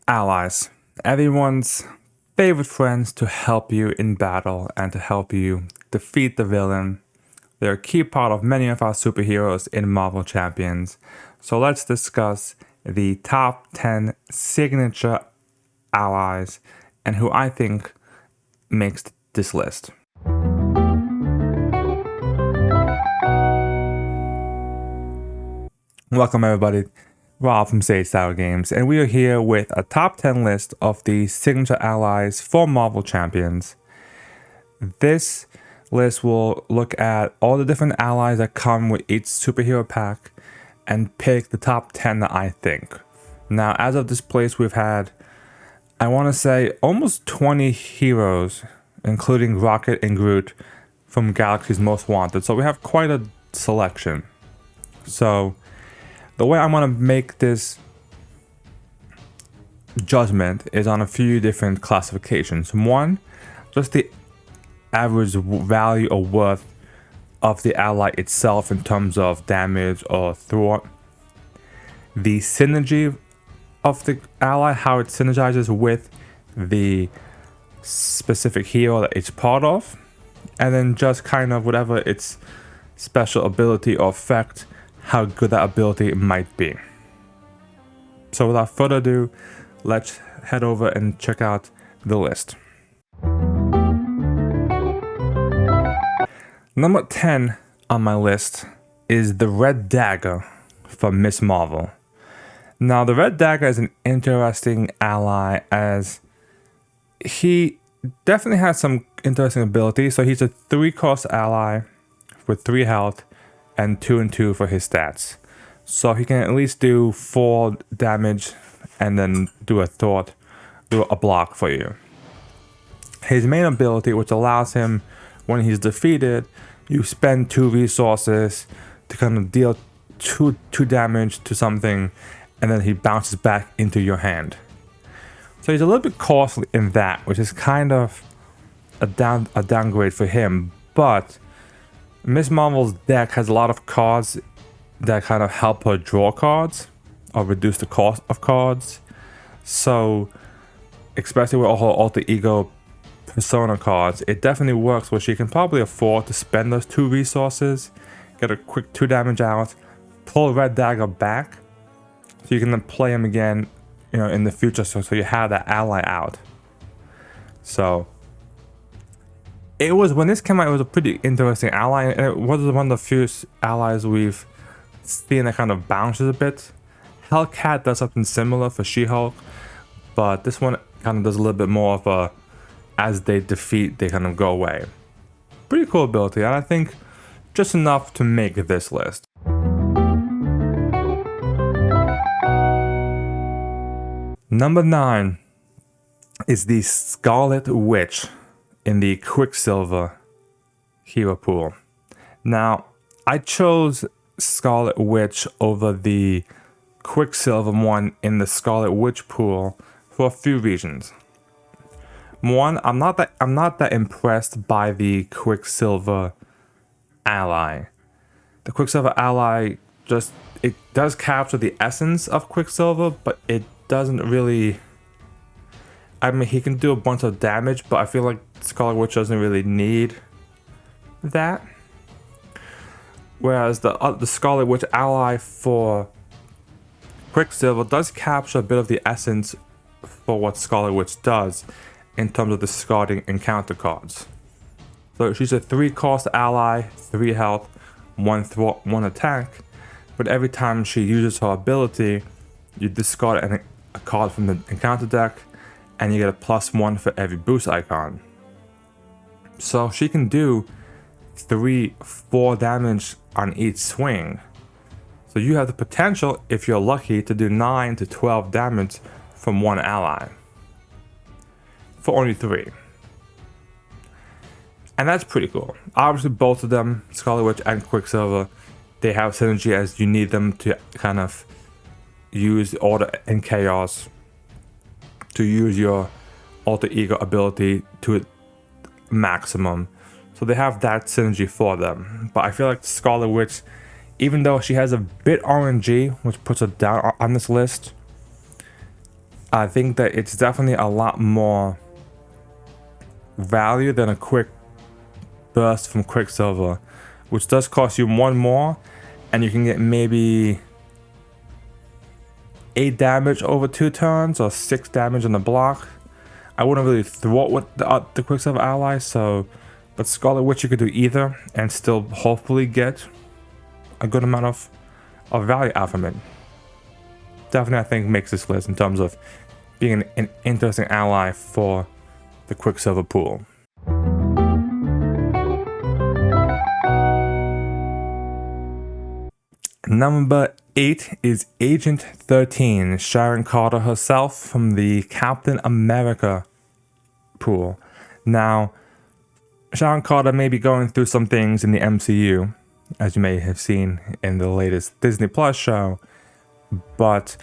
Allies, everyone's favorite friends to help you in battle and to help you defeat the villain. They're a key part of many of our superheroes in Marvel Champions. So let's discuss the top 10 signature allies and who I think makes this list. Welcome everybody, Rob from Sage Style Games, and we are here with a top 10 list of the signature allies for Marvel Champions. This list will look at all the different allies that come with each superhero pack and pick the top 10 that I think. Now, as of this place, we've had, I want to say, almost 20 heroes, including Rocket and Groot from Galaxy's Most Wanted. So we have quite a selection. So the way I'm going to make this judgment is on a few different classifications. One, just the average value or worth of the ally itself in terms of damage or thwart. The synergy of the ally, how it synergizes with the specific hero that it's part of. And then just kind of whatever its special ability or effect, how good that ability might be. So without further ado, let's head over and check out the list. Number 10 on my list is the Red Dagger from Miss Marvel. Now, the Red Dagger is an interesting ally as he definitely has some interesting abilities. So he's a 3-cost ally with 3 health and 2 and 2 for his stats. So he can at least do 4 damage and then do a block for you. His main ability, which allows him, when he's defeated, you spend 2 resources to kind of deal 2 damage to something, and then he bounces back into your hand. So he's a little bit costly in that, which is kind of a downgrade for him. But Miss Marvel's deck has a lot of cards that kind of help her draw cards or reduce the cost of cards. So, especially with all her alter ego persona cards, it definitely works where she can probably afford to spend those 2 resources, get a quick 2 damage out, pull Red Dagger back, so you can then play him again, in the future. So you have that ally out. So when this came out, it was a pretty interesting ally, and it was one of the few allies we've seen that kind of bounces a bit. Hellcat does something similar for She-Hulk, but this one kind of does a little bit more of a, as they defeat, they kind of go away. Pretty cool ability, and I think just enough to make this list. Number 9 is the Scarlet Witch in the Quicksilver hero pool. Now, I chose Scarlet Witch over the Quicksilver one in the Scarlet Witch pool for a few reasons. One, I'm not that impressed by the Quicksilver ally. The Quicksilver ally it does capture the essence of Quicksilver, but it doesn't really. I mean, he can do a bunch of damage, but I feel like Scarlet Witch doesn't really need that. Whereas the Scarlet Witch ally for Quicksilver does capture a bit of the essence for what Scarlet Witch does in terms of discarding encounter cards. So she's a 3-cost ally, 3 health, 1 thwart, 1 attack, but every time she uses her ability, you discard a card from the encounter deck, and you get a +1 for every boost icon. So she can do 3-4 damage on each swing. So you have the potential, if you're lucky, to do 9 to 12 damage from one ally for only 3. And that's pretty cool. Obviously, both of them, Scarlet Witch and Quicksilver, they have synergy as you need them to kind of use Order and Chaos to use your alter ego ability to maximum. So they have that synergy for them. But I feel like Scarlet Witch, even though she has a bit RNG, which puts her down on this list, I think that it's definitely a lot more value than a quick burst from Quicksilver, which does cost you 1 more, and you can get maybe 8 damage over 2 turns or 6 damage on the block. I wouldn't really thwart with the Quicksilver ally, but Scarlet Witch you could do either and still hopefully get a good amount of value out from it. Definitely, I think, makes this list in terms of being an interesting ally for the Quicksilver pool. Number 8 is Agent 13, Sharon Carter herself from the Captain America pool. Now, Sharon Carter may be going through some things in the MCU, as you may have seen in the latest Disney Plus show, but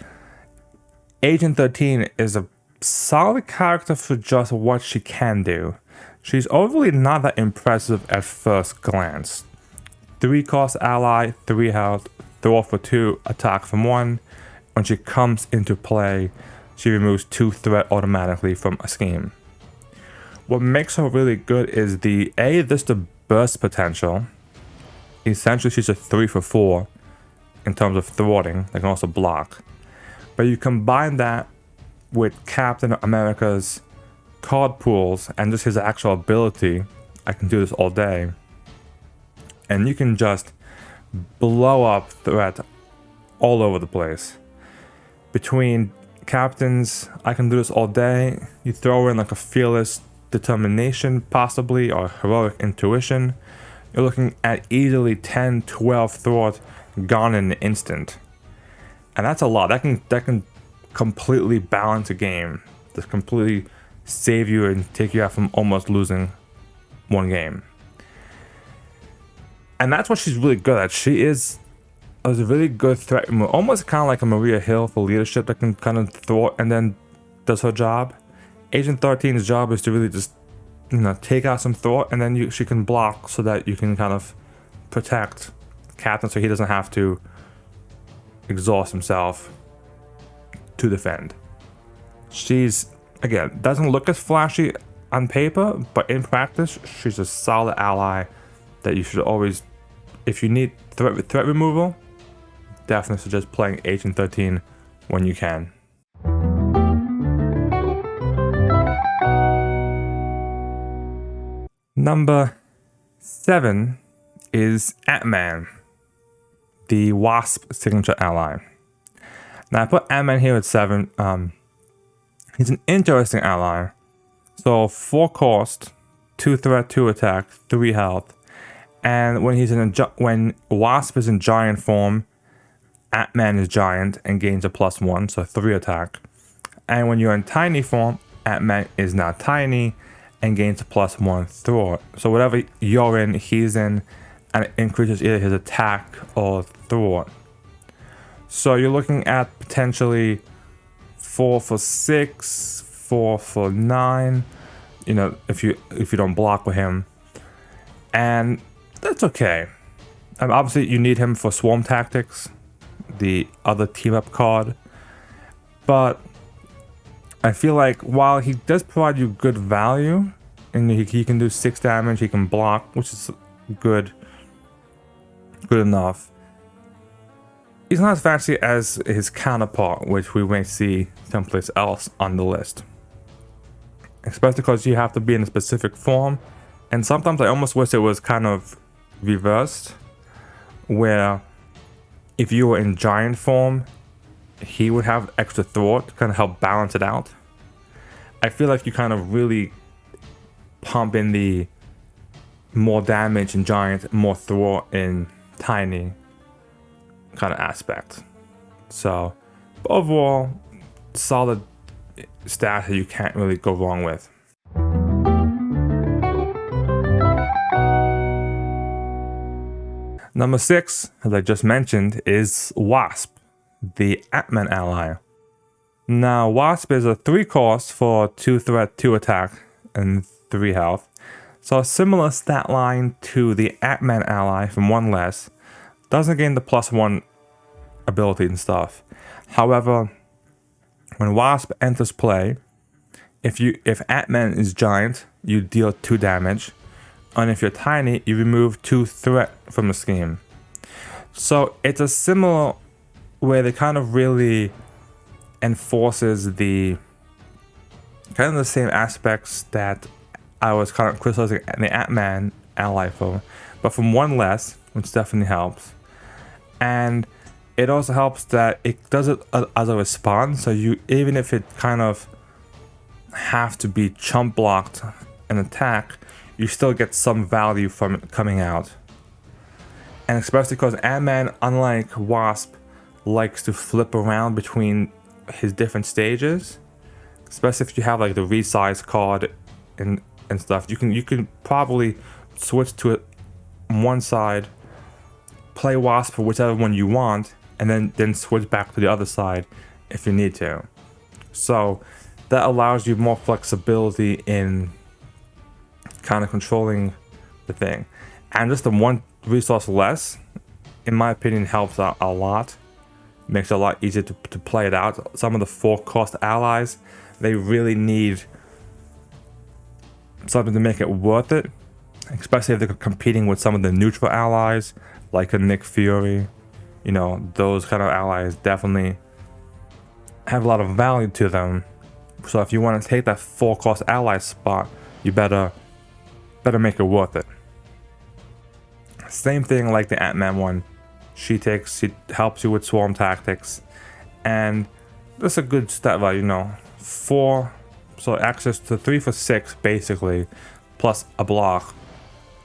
Agent 13 is a solid character for just what she can do. She's overly not that impressive at first glance. 3 cost ally, 3 health, throw for 2, attack from 1. When she comes into play, she removes 2 threat automatically from a scheme. What makes her really good is the burst potential. Essentially, she's a 3 for 4 in terms of thwarting. They can also block. But you combine that with Captain America's card pools and just his actual ability. I can do this all day. And you can just blow up threat all over the place. Between captains, I can do this all day. You throw in like a fearless determination possibly, or heroic intuition. You're looking at easily 10, 12 thwart gone in an instant. And that's a lot. That can completely balance a game. Just completely save you and take you out from almost losing one game. And that's what she's really good at. She is a really good threat, almost kind of like a Maria Hill for leadership that can kind of thwart and then does her job. Agent 13's job is to really just, take out some thwart, and then she can block so that you can kind of protect Captain so he doesn't have to exhaust himself to defend. She's, again, doesn't look as flashy on paper, but in practice, she's a solid ally that you should always, if you need threat removal, definitely suggest playing Agent 13 when you can. Number 7 is Ant-Man, the Wasp signature ally. Now I put Ant-Man here at 7. He's an interesting ally. So 4 cost, 2 threat, 2 attack, 3 health. And when Wasp is in giant form, Ant-Man is giant and gains a +1, so 3 attack. And when you're in tiny form, Ant-Man is now tiny and gains a +1 thwart. So whatever you're in, he's in, and it increases either his attack or thwart. So you're looking at potentially 4 for 6, 4 for 9, if you don't block with him. And that's okay. Obviously, you need him for Swarm Tactics, the other team-up card. But I feel like while he does provide you good value, and he can do 6 damage, he can block, which is good enough, he's not as fancy as his counterpart, which we may see someplace else on the list. Especially because you have to be in a specific form. And sometimes I almost wish it was kind of reversed, where if you were in giant form, he would have extra thwart to kind of help balance it out. I feel like you kind of really pump in the more damage in giant, more thwart in tiny kind of aspect. So overall, solid stat that you can't really go wrong with. Number 6, as I just mentioned, is Wasp, the Ant-Man ally. Now, Wasp is a 3 cost for 2 threat, 2 attack, and 3 health. So a similar stat line to the Ant-Man ally from 1 less. Doesn't gain the +1 ability and stuff. However, When Wasp enters play, if Ant-Man is giant, you deal 2 damage, and if you're tiny, you remove 2 threat from the scheme. So it's a similar way that kind of really enforces the kind of the same aspects that I was kind of criticizing the Ant-Man ally for, but from 1 less, which definitely helps. And it also helps that it does it as a response, so you, even if it kind of have to be chump blocked an attack, you still get some value from it coming out. And especially because Ant-Man, unlike Wasp, likes to flip around between his different stages, especially if you have like the resize card and stuff. You can probably switch to it one side, play Wasp for whichever one you want, and then switch back to the other side if you need to. So that allows you more flexibility in kind of controlling the thing. And just the 1 resource less, in my opinion, helps out a lot. Makes it a lot easier to play it out. Some of the 4-cost allies, they really need something to make it worth it, especially if they're competing with some of the neutral allies, like a Nick Fury. You know, those kind of allies definitely have a lot of value to them. So if you want to take that 4-cost ally spot, you better make it worth it. Same thing like the Ant-Man one. She helps you with swarm tactics, and that's a good stat value, 4, so access to 3 for 6 basically, plus a block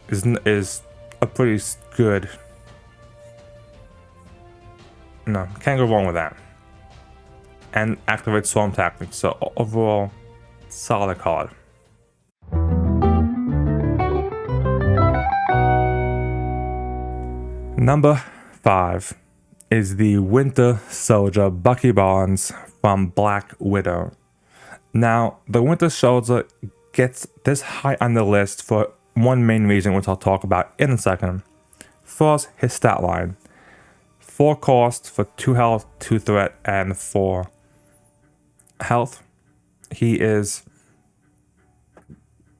is a pretty good. No, can't go wrong with that. And activate swarm tactics, so overall, solid card. Number 5 is the Winter Soldier Bucky Barnes from Black Widow. Now, the Winter Soldier gets this high on the list for one main reason, which I'll talk about in a second. First, his stat line. 4 cost for 2 health, 2 threat, and 4 health.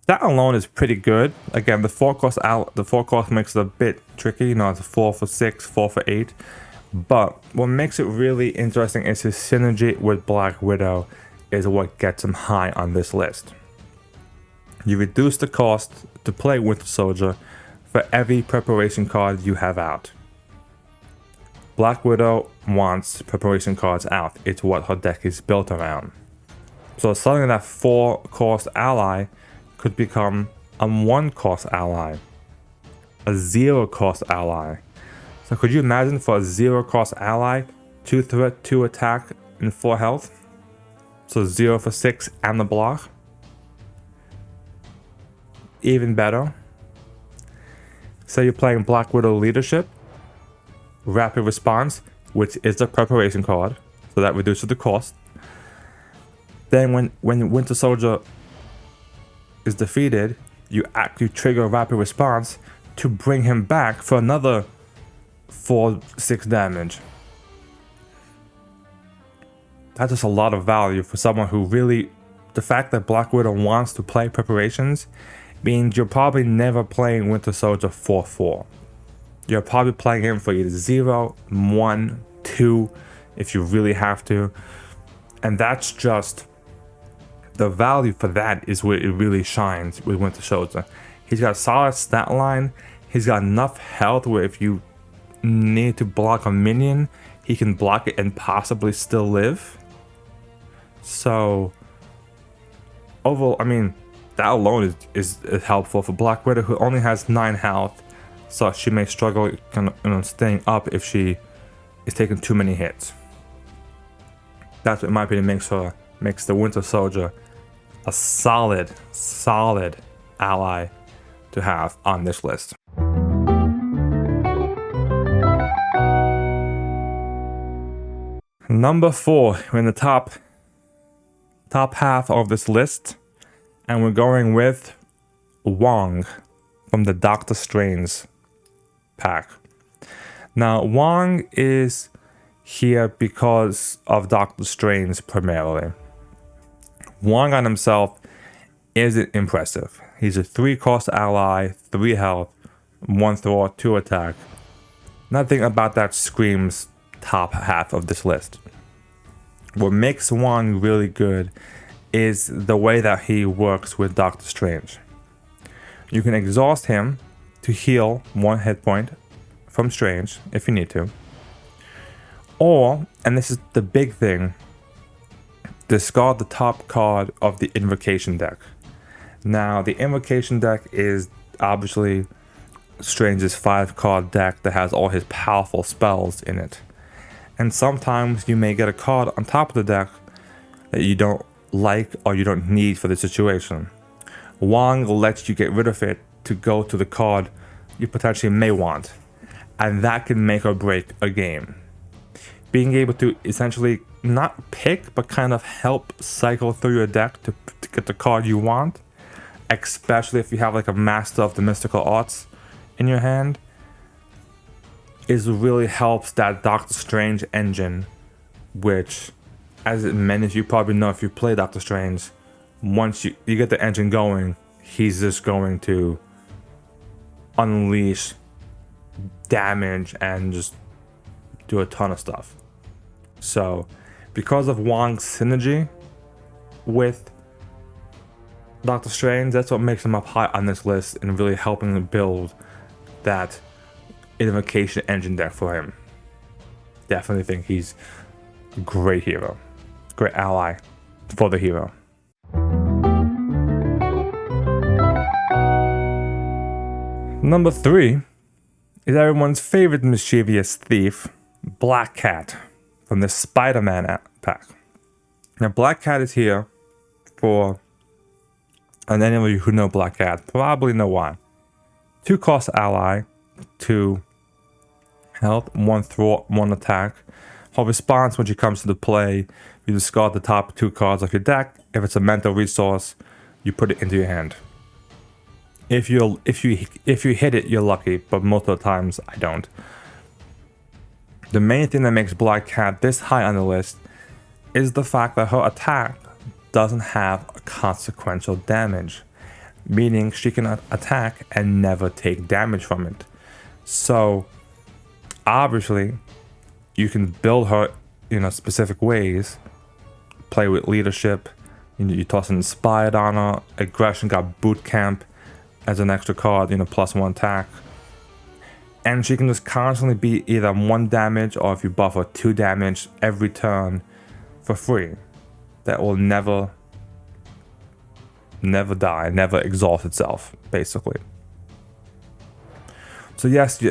That alone is pretty good. Again, the 4 cost makes it a bit tricky. It's 4 for 6, 4 for 8. But what makes it really interesting is his synergy with Black Widow is what gets him high on this list. You reduce the cost to play Winter Soldier for every preparation card you have out. Black Widow wants preparation cards out. It's what her deck is built around. So suddenly that 4-cost ally could become a 1-cost ally, a 0-cost ally. So could you imagine for a 0-cost ally, 2 threat, 2 attack, and 4 health? So 0 for 6 and the block. Even better. Say you're playing Black Widow Leadership, Rapid Response, which is a preparation card, so that reduces the cost. Then when Winter Soldier is defeated, you trigger a Rapid Response to bring him back for another 4-6 damage. That's just a lot of value for someone who really... The fact that Black Widow wants to play preparations means you're probably never playing Winter Soldier 4-4. You're probably playing him for either 0, 1, 2, if you really have to. And that's just... The value for that is where it really shines with Winter Soldier. He's got a solid stat line. He's got enough health where if you need to block a minion, he can block it and possibly still live. So overall, I mean, that alone is helpful for Black Widow, who only has 9 health. So she may struggle kind of staying up if she is taking too many hits. That's what, in my opinion, makes the Winter Soldier a solid ally to have on this list. Number 4, we're in the top half of this list, and we're going with Wong from the Doctor Strange pack. Now, Wong is here because of Doctor Strange primarily. Wong on himself isn't impressive. He's a 3-cost ally, 3 health, 1 throw, 2 attack. Nothing about that screams top half of this list. What makes Wong really good is the way that he works with Doctor Strange. You can exhaust him to heal 1 hit point from Strange if you need to. Or, and this is the big thing, discard the top card of the Invocation deck. Now, the Invocation deck is obviously Strange's 5-card deck that has all his powerful spells in it. And sometimes you may get a card on top of the deck that you don't like or you don't need for the situation. Wong lets you get rid of it to go to the card you potentially may want, and that can make or break a game. Being able to essentially not pick but kind of help cycle through your deck to get the card you want, especially if you have like a Master of the Mystical Arts in your hand, is really helps that Doctor Strange engine, which, as many of you probably know if you play Doctor Strange, once you get the engine going, he's just going to unleash damage and just do a ton of stuff. So, because of Wong's synergy with Doctor Strange, that's what makes him up high on this list and really helping to build that Invocation engine deck for him. Definitely think he's a great hero. Great ally for the hero. Number 3 is everyone's favorite mischievous thief, Black Cat, from the Spider-Man pack. Now, Black Cat is here for, and any of you who know Black Cat probably know why. 2-cost ally, 2 health, 1 throw, 1 attack. Her response when she comes to the play, you discard the top 2 cards of your deck. If it's a mental resource, you put it into your hand. If you hit it, you're lucky, but most of the times I don't. The main thing that makes Black Cat this high on the list is the fact that her attack doesn't have a consequential damage, meaning she can attack and never take damage from it. So obviously you can build her in a specific ways, play with leadership, you toss an Inspired on her, aggression got Boot Camp as an extra card, +1 attack. And she can just constantly be either 1 damage or if you buff her 2 damage every turn for free. That will never die, never exhaust itself, basically. So yes,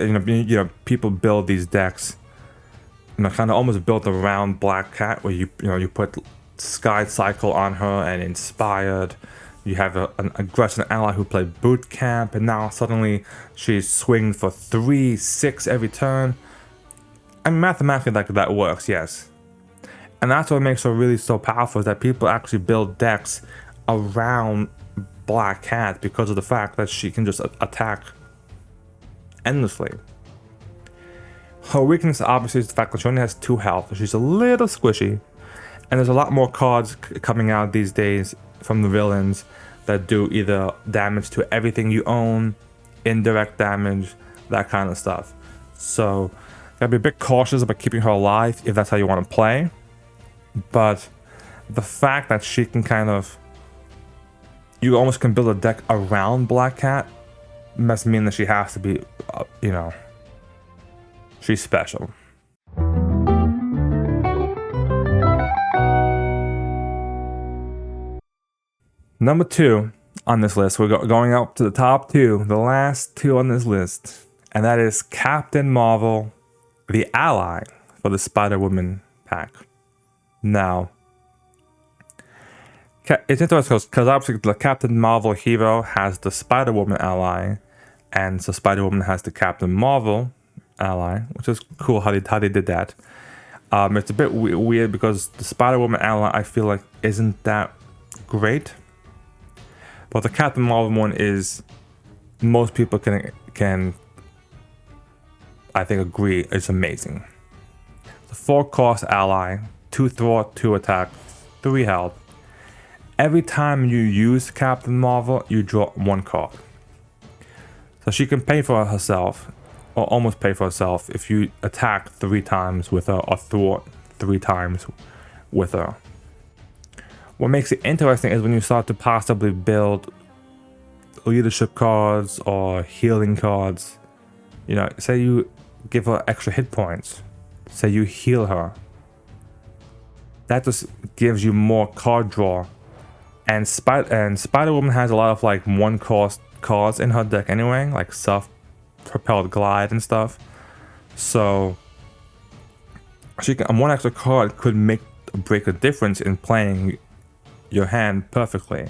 people build these decks, kind of almost built around Black Cat, where you put Sky Cycle on her and Inspired. You have an aggressive ally who played Boot Camp, and now suddenly she's swinging for 3-6 every turn. And mathematically, that works, yes. And that's what makes her really so powerful, is that people actually build decks around Black Cat because of the fact that she can just attack endlessly. Her weakness obviously is the fact that she only has 2 health. She's a little squishy, and there's a lot more cards coming out these days from the villains that do either damage to everything you own, indirect damage, that kind of stuff. So gotta be a bit cautious about keeping her alive if that's how you want to play. But the fact that she can you almost can build a deck around Black Cat must mean that she has to be, she's special. Number 2 on this list, we're going up to the top 2, the last 2 on this list, and that is Captain Marvel, the ally for the Spider-Woman pack. Now, it's interesting because obviously the Captain Marvel hero has the Spider-Woman ally, and so Spider-Woman has the Captain Marvel ally, which is cool how they did that. It's a bit weird because the Spider-Woman ally, I feel like, isn't that great. But the Captain Marvel one is, most people can I think agree, it's amazing. The 4-cost ally, 2 thwart, 2 attack, 3 health. Every time you use Captain Marvel, you draw 1 card. So she can pay for herself, or almost pay for herself, if you attack 3 times with her or thwart 3 times with her. What makes it interesting is when you start to possibly build leadership cards or healing cards. You know, say you give her extra hit points. Say you heal her. That just gives you more card draw. And Spider-Woman has a lot of like 1-cost cards in her deck anyway, like self-propelled glide and stuff. So she can, 1 extra card could make or break a difference in playing your hand perfectly.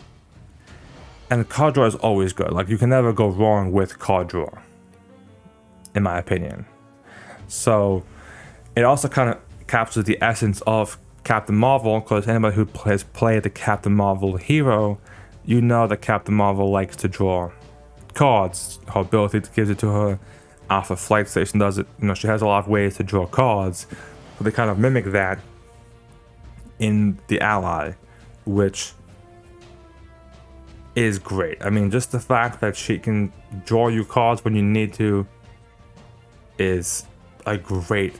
And card draw is always good. Like, you can never go wrong with card draw, in my opinion. So it also kind of captures the essence of Captain Marvel, because anybody who has played the Captain Marvel hero, you know that Captain Marvel likes to draw cards. Her ability gives it to her. Alpha Flight Station does it. You know, she has a lot of ways to draw cards. So they kind of mimic that in the ally, which is great. I mean, just the fact that she can draw you cards when you need to is a great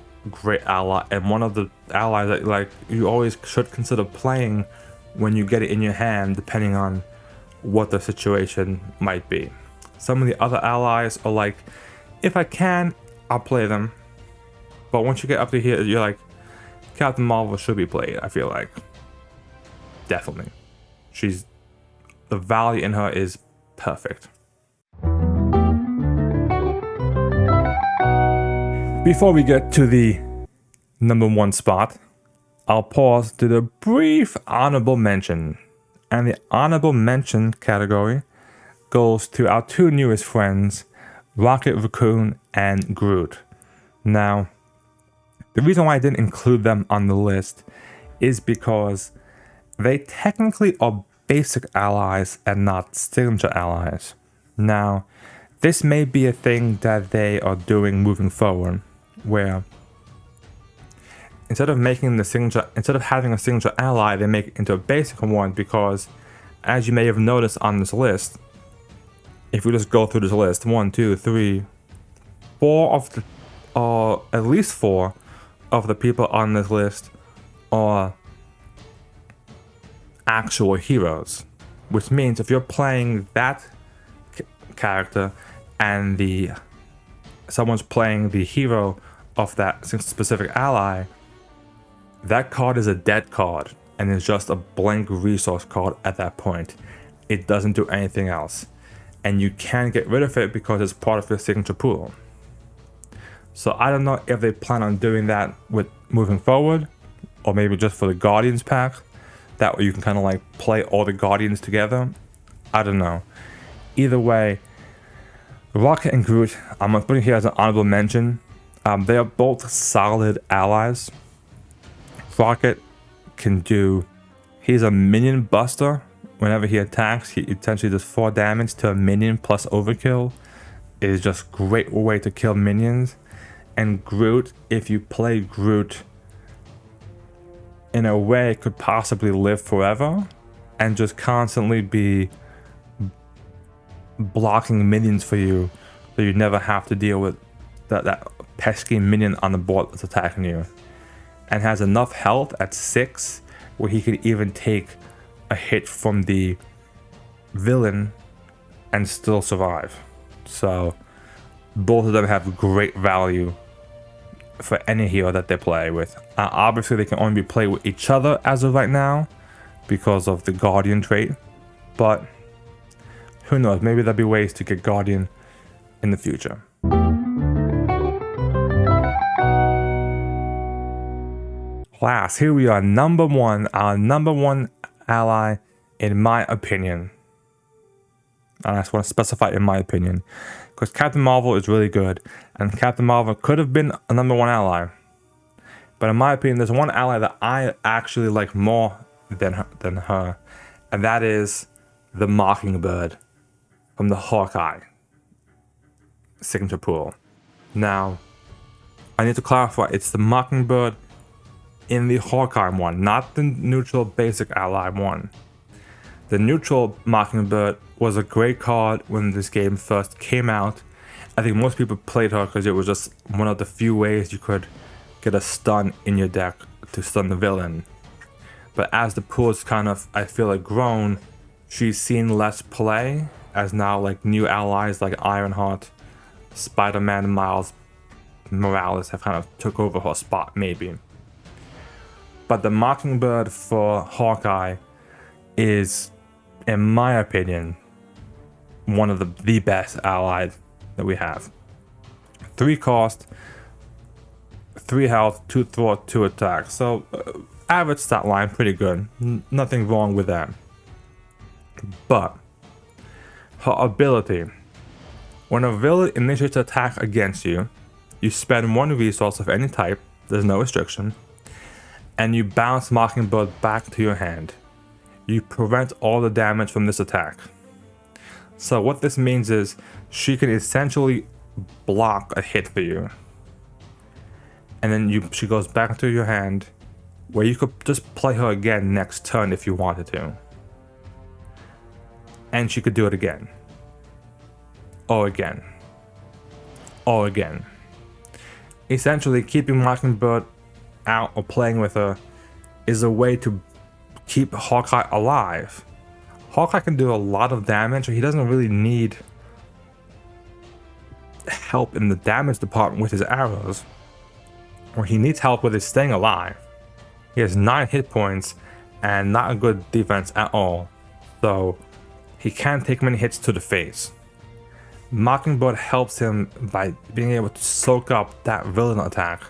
ally, and one of the allies that like you always should consider playing when you get it in your hand, depending on what the situation might be. Some of the other allies are like, if I can, I'll play them, but once you get up to here, you're like, Captain Marvel should be played. I feel like definitely, the value in her is perfect. Before we get to the number 1 spot, I'll pause to the brief honorable mention. And the honorable mention category goes to our 2 newest friends, Rocket Raccoon and Groot. Now, the reason why I didn't include them on the list is because they technically are basic allies and not signature allies. Now, this may be a thing that they are doing moving forward, where instead of having a signature ally, they make it into a basic one, because as you may have noticed on this list, if we just go through this list, 1, 2, 3, 4 of the, at least 4 of the people on this list are actual heroes, which means if you're playing that character and someone's playing the hero of that specific ally, that card is a dead card and is just a blank resource card at that point. It doesn't do anything else, and you can get rid of it because it's part of your signature pool. So I don't know if they plan on doing that with moving forward, or maybe just for the Guardians pack. That way you can kind of like play all the Guardians together. I don't know. Either way, Rocket and Groot, I'm going to put it here as an honorable mention. They are both solid allies. Rocket he's a minion buster. Whenever he attacks, he essentially does 4 damage to a minion plus overkill. It is just a great way to kill minions. And Groot, if you play Groot in a way, could possibly live forever and just constantly be blocking minions for you, so you never have to deal with that pesky minion on the board that's attacking you. And has enough health at 6 where he could even take a hit from the villain and still survive. So both of them have great value for any hero that they play with. Obviously they can only be played with each other as of right now because of the Guardian trait, but who knows, maybe there'll be ways to get Guardian in the future. Last, here we are, our number 1 ally, in my opinion. And I just want to specify in my opinion, because Captain Marvel is really good, and Captain Marvel could have been a number 1 ally. But in my opinion, there's one ally that I actually like more than her, and that is the Mockingbird from the Hawkeye signature pool. Now, I need to clarify, it's the Mockingbird in the Hawkeye one, not the neutral basic ally one. The neutral Mockingbird was a great card when this game first came out. I think most people played her because it was just one of the few ways you could get a stun in your deck to stun the villain. But as the pool's kind of, I feel like, grown, she's seen less play, as now like new allies like Ironheart, Spider-Man, Miles Morales have kind of took over her spot maybe. But the Mockingbird for Hawkeye is, in my opinion, one of the best allies that we have. 3 cost, 3 health, 2 thwart, 2 attack. So average stat line, pretty good. Nothing wrong with that. But her ability. When a villain initiates an attack against you, you spend 1 resource of any type, there's no restriction, and you bounce Mockingbird back to your hand. You prevent all the damage from this attack. So what this means is she can essentially block a hit for you. And then she goes back to your hand, where you could just play her again next turn if you wanted to. And she could do it again. Or again. Or again. Essentially, keeping Mockingbird out or playing with her is a way to keep Hawkeye alive. Hawkeye can do a lot of damage, he doesn't really need help in the damage department with his arrows. Or he needs help with his staying alive. He has 9 hit points and not a good defense at all. So he can't take many hits to the face. Mockingbird helps him by being able to soak up that villain attack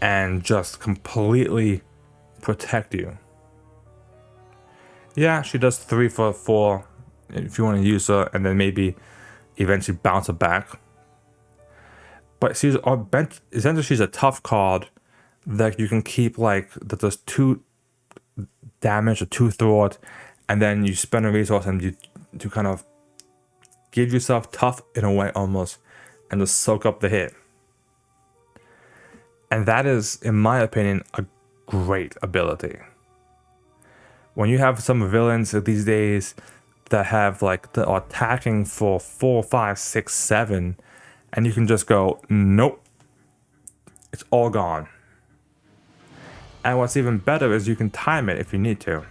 and just completely protect you. Yeah, she does 3 for 4 if you want to use her, and then maybe eventually bounce her back. But she's on bench. Essentially, she's a tough card that you can keep, like, that does 2 damage or 2 thwart, and then you spend a resource and you to kind of give yourself tough in a way almost, and just soak up the hit. And that is, in my opinion, a great ability. When you have some villains these days that have like that are attacking for 4, 5, 6, 7, and you can just go, nope, it's all gone. And what's even better is you can time it if you need to.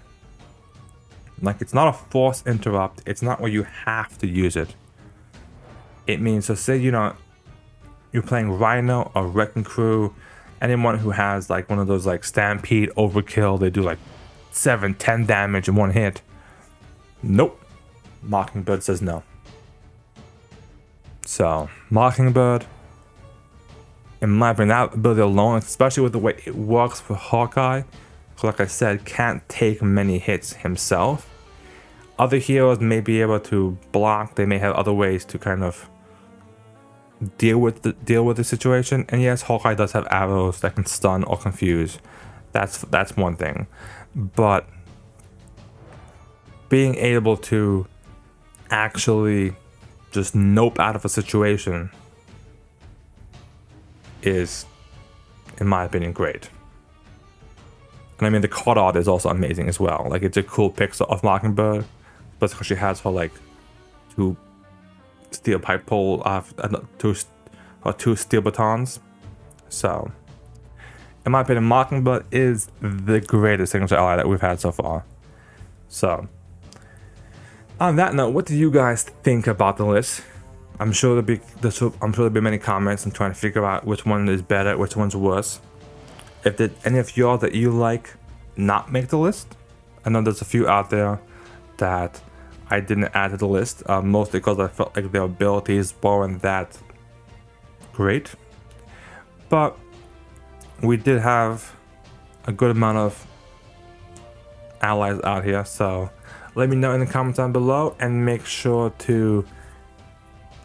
Like, it's not a forced interrupt. It's not where you have to use it. It means, so say, you know, you're playing Rhino or Wrecking Crew, anyone who has like one of those like Stampede Overkill, they do like 7, 10 damage in 1 hit. Nope. Mockingbird says no. So, Mockingbird, in my opinion, that ability alone, especially with the way it works for Hawkeye, like I said, can't take many hits himself. Other heroes may be able to block, they may have other ways to kind of deal with the situation. And yes, Hawkeye does have arrows that can stun or confuse. That's one thing. But being able to actually just nope out of a situation is, in my opinion, great. And I mean, the card art is also amazing as well. Like, it's a cool picture of Mockingbird, but because she has her like 2 steel pipe pole, 2 steel batons. So, in my opinion, Mockingbird is the greatest signature ally that we've had so far. So, on that note, what do you guys think about the list? I'm sure there'll be many comments and trying to figure out which one is better, which one's worse. If did any of y'all that you like not make the list, I know there's a few out there that I didn't add to the list, mostly because I felt like their abilities weren't that great. But we did have a good amount of allies out here, so let me know in the comments down below, and make sure to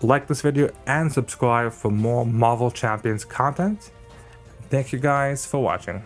like this video and subscribe for more Marvel Champions content. Thank you guys for watching.